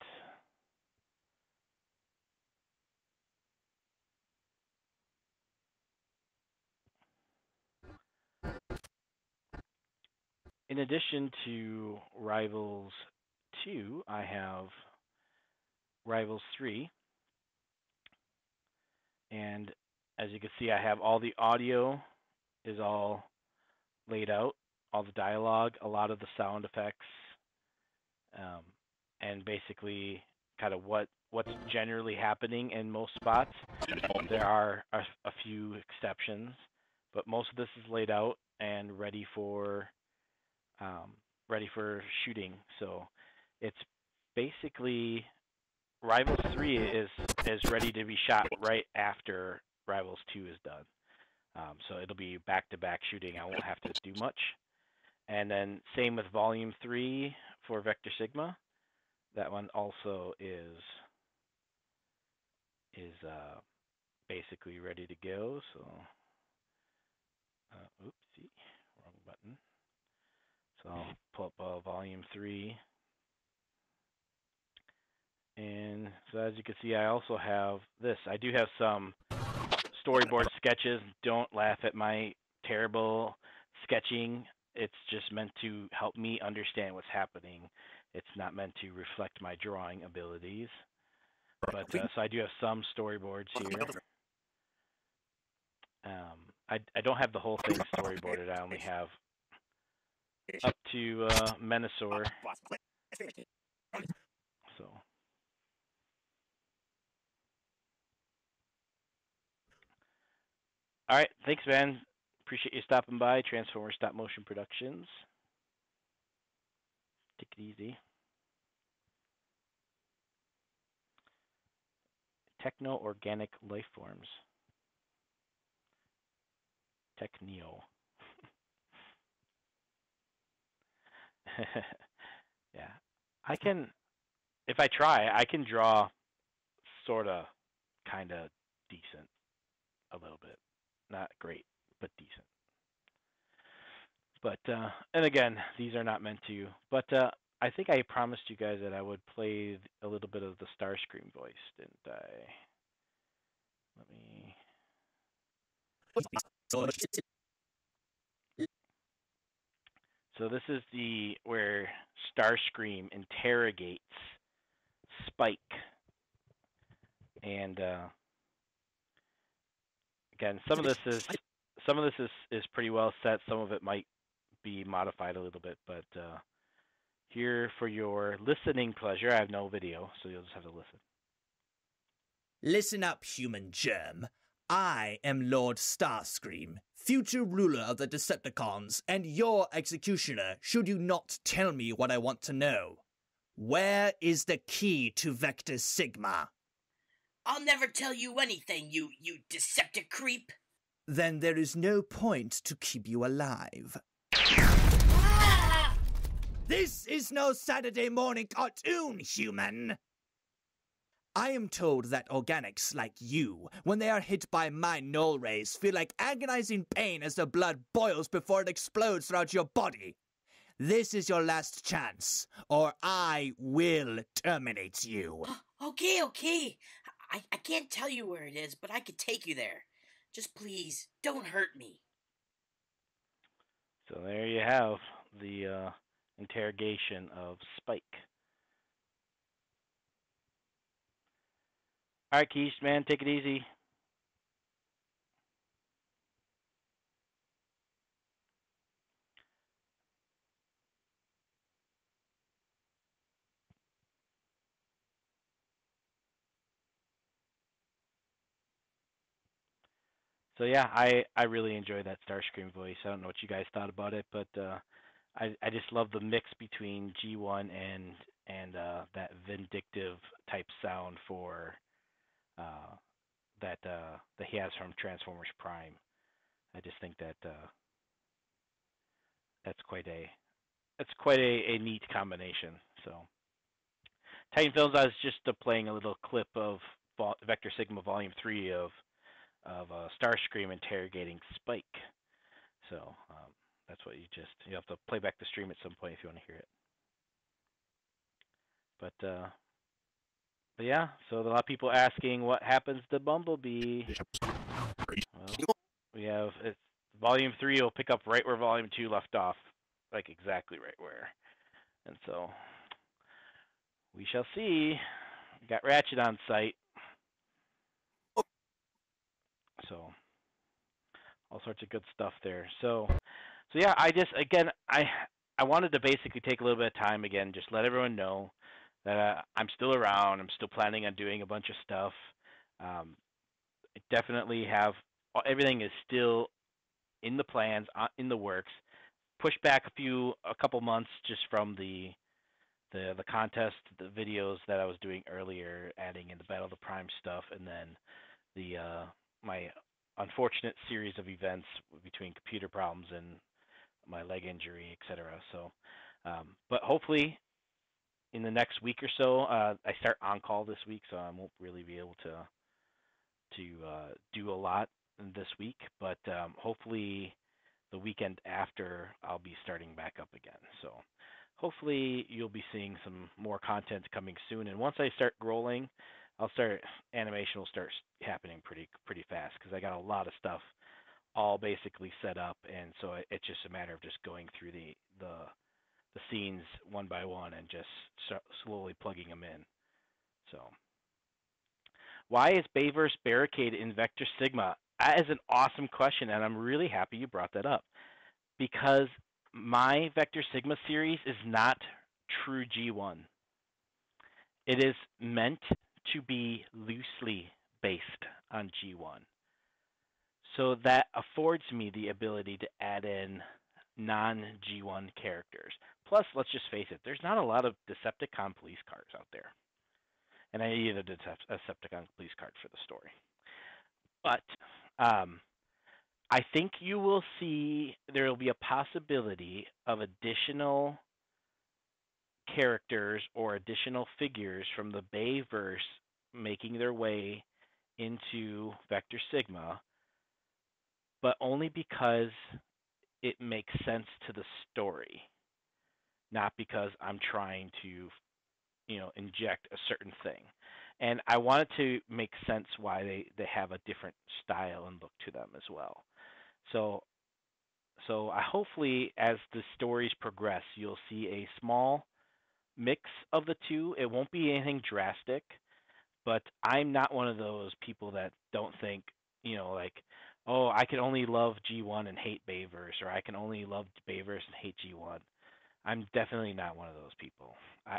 In addition to Rivals 2, I have Rivals 3. And as you can see, I have all the audio is all laid out, all the dialogue, a lot of the sound effects, um, and basically kind of what's generally happening in most spots. There are a few exceptions, but most of this is laid out and um, ready for shooting. So it's basically Rivals 3 is ready to be shot right after Rivals 2 is done. So it'll be back-to-back shooting. I won't have to do much. And then same with Volume 3 for Vector Sigma. That one also is basically ready to go. So, oopsie, wrong button. So I'll pull up Volume 3. And so as you can see, I also have this. I do have some storyboard sketches. Don't laugh at my terrible sketching. It's just meant to help me understand what's happening. It's not meant to reflect my drawing abilities. But so I do have some storyboards here. I don't have the whole thing storyboarded. I only have up to Menasor. So. All right, thanks, man. Appreciate you stopping by. Transformers Stop Motion Productions. Take it easy. Techno-organic life forms. Techneo. Yeah, I can. If I try, I can draw sorta, kinda decent, a little bit. Not great, but decent. But and again, these are not meant to. But I think I promised you guys that I would play a little bit of the Starscream voice, didn't I? Let me. So this is the where Starscream interrogates Spike, and again, some of this is pretty well set. Some of it might be modified a little bit, but here for your listening pleasure, I have no video, so you'll just have to listen. Listen up, human germ. I am Lord Starscream, future ruler of the Decepticons, and your executioner should you not tell me what I want to know. Where is the key to Vector Sigma? I'll never tell you anything, you Deceptic creep. Then there is no point to keep you alive. Ah! This is no Saturday morning cartoon, human! I am told that organics like you, when they are hit by my null rays, feel like agonizing pain as the blood boils before it explodes throughout your body. This is your last chance, or I will terminate you. Okay. I can't tell you where it is, but I could take you there. Just please, don't hurt me. So there you have the interrogation of Spike. All right, Keish, man, take it easy. So yeah, I really enjoy that Starscream voice. I don't know what you guys thought about it, but I just love the mix between G1 and that vindictive type sound for that he has from Transformers Prime. I just think that that's quite a neat combination. So Titan Films. I was just playing a little clip of Vector Sigma Volume 3 of Starscream interrogating Spike. So that's what you have to play back the stream at some point if you want to hear it. But yeah, so a lot of people asking what happens to Bumblebee. Well, we have Volume 3 will pick up right where Volume 2 left off, like exactly right where. And so we shall see. We got Ratchet on site. So all sorts of good stuff there. So yeah, I wanted to basically take a little bit of time again, just let everyone know that I'm still around. I'm still planning on doing a bunch of stuff. I definitely have everything is still in the plans, in the works. Pushed back a couple months just from the contest, the videos that I was doing earlier, adding in the Battle of the Prime stuff, and then the my unfortunate series of events between computer problems and my leg injury, etc. So, but hopefully in the next week or so, I start on call this week, so I won't really be able to do a lot this week. But hopefully the weekend after, I'll be starting back up again. So hopefully you'll be seeing some more content coming soon. And once I start rolling, animation will start happening pretty fast because I got a lot of stuff all basically set up, and so it's just a matter of just going through the scenes one by one and just slowly plugging them in. So, why is Bayverse Barricade in Vector Sigma? That is an awesome question, and I'm really happy you brought that up because my Vector Sigma series is not true G1. It is meant to be loosely based on G1. So that affords me the ability to add in non-G1 characters. Plus, let's just face it, there's not a lot of Decepticon police cars out there. And I need a Decepticon police card for the story. But I think you will see there will be a possibility of additional characters or additional figures from the Bayverse making their way into Vector Sigma, but only because it makes sense to the story, not because I'm trying to, inject a certain thing. And I wanted to make sense why they have a different style and look to them as well. So I hopefully as the stories progress, you'll see a small mix of the two. It won't be anything drastic, but I'm not one of those people that don't think, like, oh, I can only love G1 and hate Bayverse, or I can only love Bayverse and hate G1. I'm definitely not one of those people.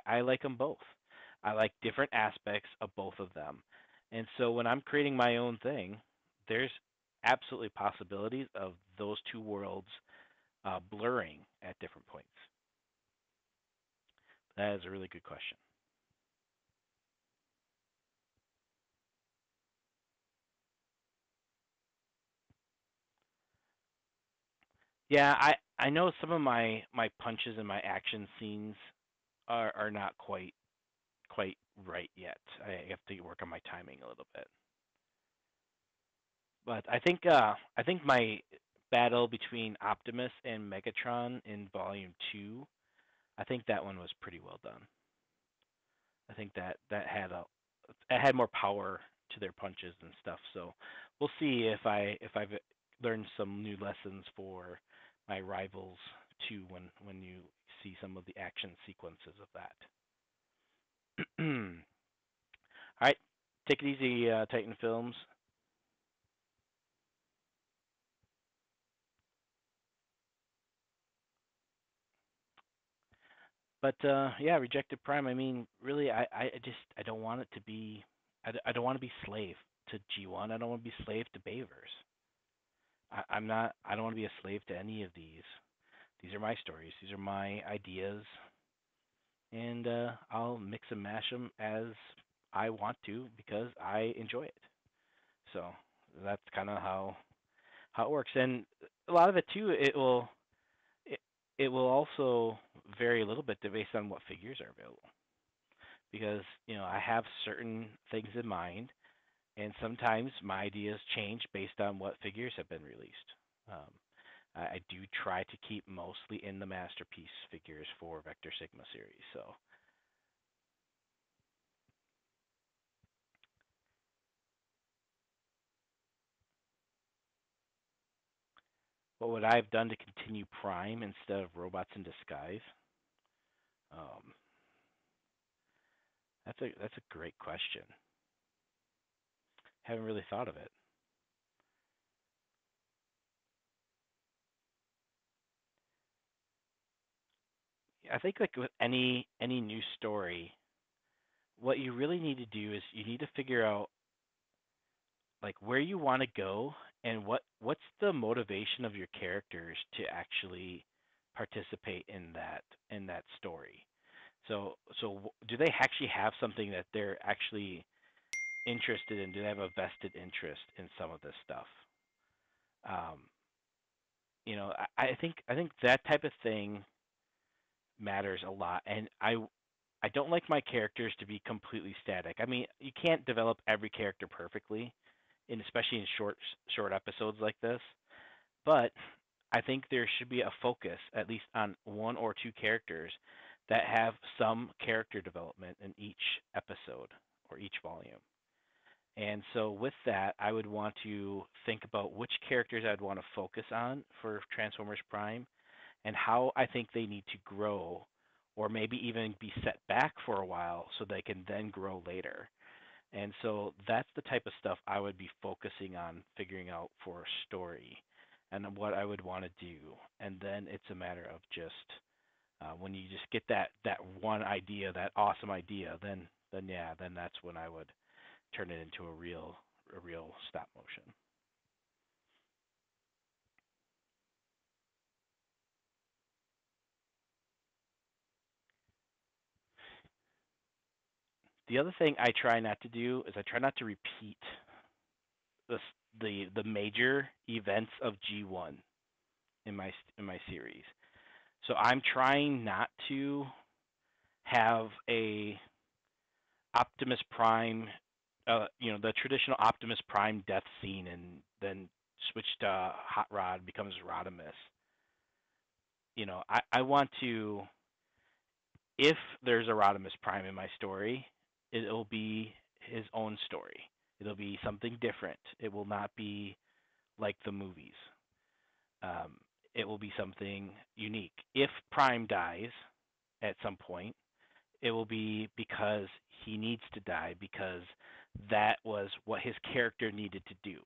I like them both. I like different aspects of both of them. And so when I'm creating my own thing, there's absolutely possibilities of those two worlds blurring at different points. That is a really good question. Yeah, I know some of my punches and my action scenes are not quite right yet. I have to work on my timing a little bit. But I think my battle between Optimus and Megatron in Volume 2, I think that one was pretty well done. I think that it had more power to their punches and stuff. So we'll see if I've learned some new lessons for my Rivals 2 when you see some of the action sequences of that. All right, take it easy, Titan Films. But yeah, Rejected Prime. I mean, really, I don't want it to be. I don't want to be slave to G1. I don't want to be slave to Bayverse. I'm not. I don't want to be a slave to any of these. These are my stories. These are my ideas, and I'll mix and mash them as I want to because I enjoy it. So that's kind of how it works. And a lot of it too, it will also vary a little bit based on what figures are available. because I have certain things in mind, and sometimes my ideas change based on what figures have been released. Um, I do try to keep mostly in the masterpiece figures for Vector Sigma series. So, what would I have done to continue Prime instead of Robots in Disguise? Um, that's a great question. Haven't really thought of it. I think like with any new story, what you really need to do is you need to figure out like where you want to go and what's the motivation of your characters to actually participate in that story. So do they actually have something that they're actually interested in? Do they have a vested interest in some of this stuff? Um, I think that type of thing matters a lot, and I don't like my characters to be completely static. I mean, you can't develop every character perfectly, and especially in short episodes like this. But I think there should be a focus, at least on one or two characters that have some character development in each episode or each volume. And so with that, I would want to think about which characters I'd want to focus on for Transformers Prime and how I think they need to grow or maybe even be set back for a while so they can then grow later. And so that's the type of stuff I would be focusing on figuring out for a story and what I would want to do. And then it's a matter of just when you just get that one idea, that awesome idea, then yeah, then that's when I would turn it into a real stop motion. The other thing I try not to do is I try not to repeat the the major events of G1 in my series. So I'm trying not to have a Optimus Prime, the traditional Optimus Prime death scene, and then switch to Hot Rod becomes Rodimus. I want to, if there's a Rodimus Prime in my story, it'll be his own story. It'll be something different. It will not be like the movies. Um, it will be something unique. If Prime dies at some point, it will be because he needs to die because that was what his character needed to do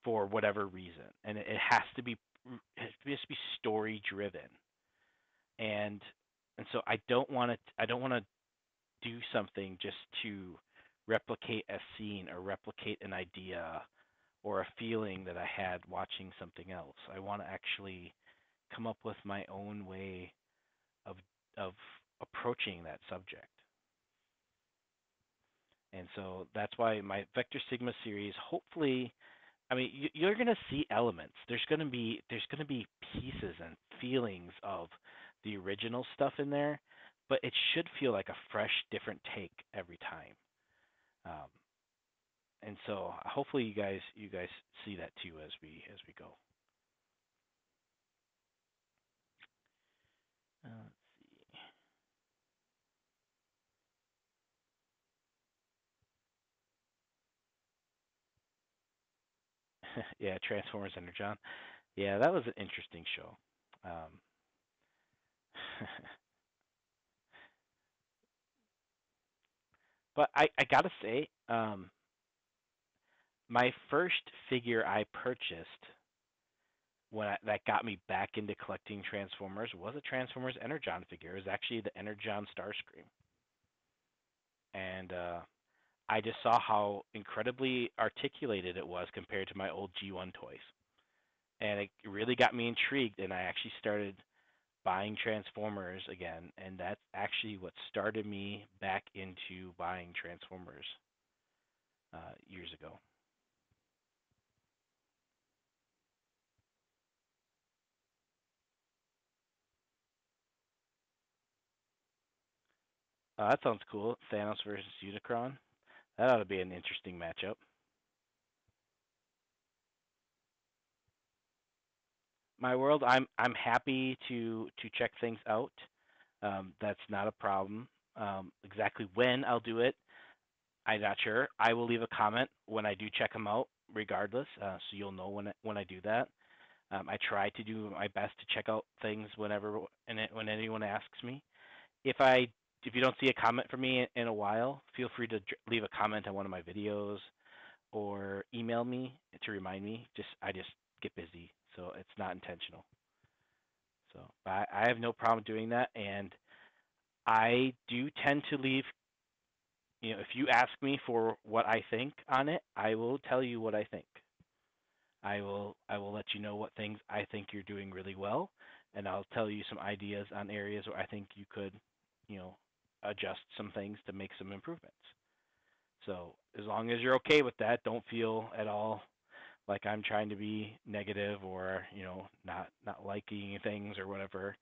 for whatever reason, and it has to be story driven, and so I don't want to do something just to replicate a scene or replicate an idea or a feeling that I had watching something else. I want to actually come up with my own way of of approaching that subject. And so that's why my Vector Sigma series, hopefully, I mean, you're going to see elements. There's going to be pieces and feelings of the original stuff in there, but it should feel like a fresh, different take every time. Um, and so hopefully you guys see that too as we go. Let's see. Yeah, Transformers Energon. Yeah, that was an interesting show. Um, but I gotta say, my first figure I purchased that got me back into collecting Transformers was a Transformers Energon figure. It was actually the Energon Starscream, and I just saw how incredibly articulated it was compared to my old G1 toys, and it really got me intrigued. And I actually started buying Transformers again, and that's actually what started me back into buying Transformers years ago. That sounds cool. Thanos versus Unicron. That ought to be an interesting matchup. My world, I'm happy to check things out. That's not a problem. Exactly when I'll do it, I'm not sure. I will leave a comment when I do check them out, regardless, so you'll know when I do that. I try to do my best to check out things whenever and when anyone asks me. If I if you don't see a comment from me in a while, feel free to leave a comment on one of my videos or email me to remind me. I just get busy, so it's not intentional. So I have no problem doing that, and I do tend to leave. If you ask me for what I think on it, I will tell you what I think. I will let you know what things I think you're doing really well, and I'll tell you some ideas on areas where I think you could, you know, adjust some things to make some improvements. So as long as you're okay with that, don't feel at all like I'm trying to be negative or not liking things or whatever.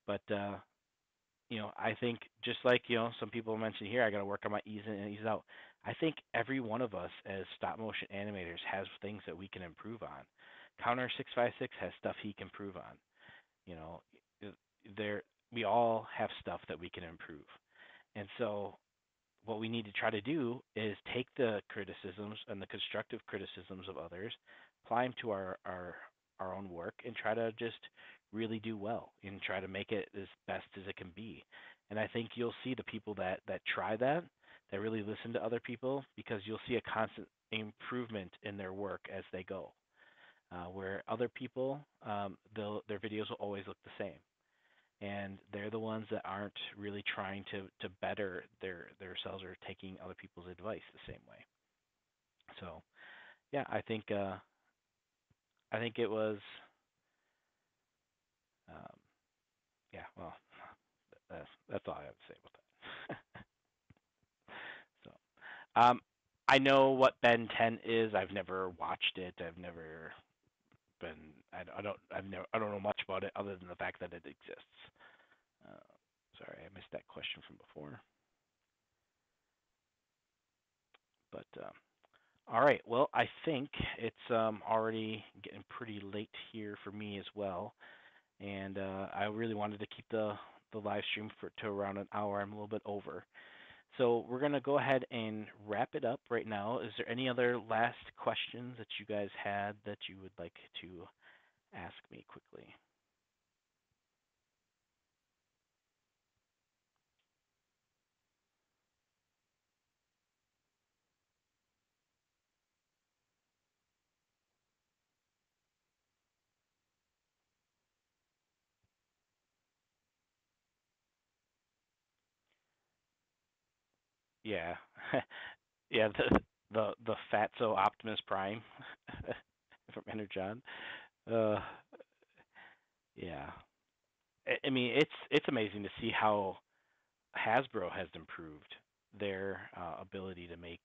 But I think just like some people mentioned here, I got to work on my ease in and ease out. I think every one of us as stop motion animators has things that we can improve on. Counter 656 has stuff he can improve on. You know, there we all have stuff that we can improve. And so what we need to try to do is take the criticisms and the constructive criticisms of others, apply them to our own work, and try to just really do well and try to make it as best as it can be. And I think you'll see the people that try that really listen to other people, because you'll see a constant improvement in their work as they go. Where other people, their videos will always look the same, and they're the ones that aren't really trying to better themselves or taking other people's advice the same way. So yeah, I think it was um, yeah. Well, that's all I have to say about that. So I know what Ben 10 is. I've never watched it. I've never been. I don't know much about it other than the fact that it exists. Uh, Sorry, I missed that question from before. But all right. Well, I think it's already getting pretty late here for me as well, and I really wanted to keep the live stream to around an hour. I'm a little bit over, so we're gonna go ahead and wrap it up right now. Is there any other last questions that you guys had that you would like to ask me quickly? Yeah, yeah. The Fatso Optimus Prime from Energon. Uh, yeah. I mean, it's amazing to see how Hasbro has improved their ability to make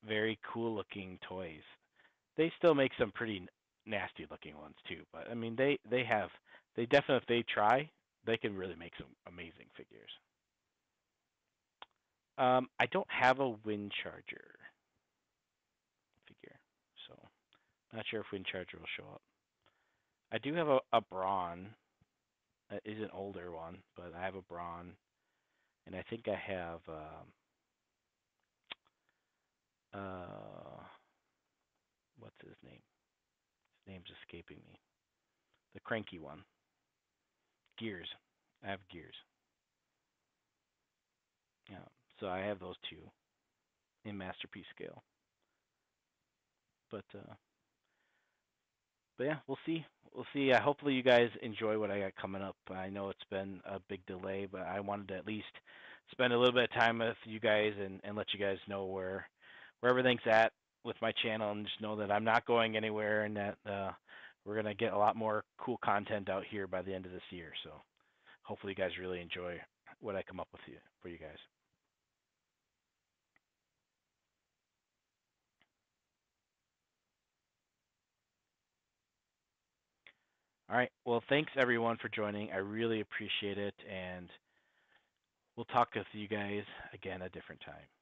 very cool looking toys. They still make some pretty nasty looking ones too, but I mean they definitely, if they try, they can really make some amazing figures. I don't have a Wind Charger figure, so not sure if Wind Charger will show up. I do have a Brawn. It is an older one, but I have a Brawn, and I think I have uh what's his name? His name's escaping me. The cranky one. Gears. I have Gears. Yeah. So I have those two in masterpiece scale. But yeah, we'll see. We'll see. Hopefully you guys enjoy what I got coming up. I know it's been a big delay, but I wanted to at least spend a little bit of time with you guys and let you guys know where everything's at with my channel, and just know that I'm not going anywhere, and that we're gonna get a lot more cool content out here by the end of this year. So hopefully you guys really enjoy what I come up with for you guys. All right. Well, thanks everyone for joining. I really appreciate it, and We'll talk with you guys again a different time.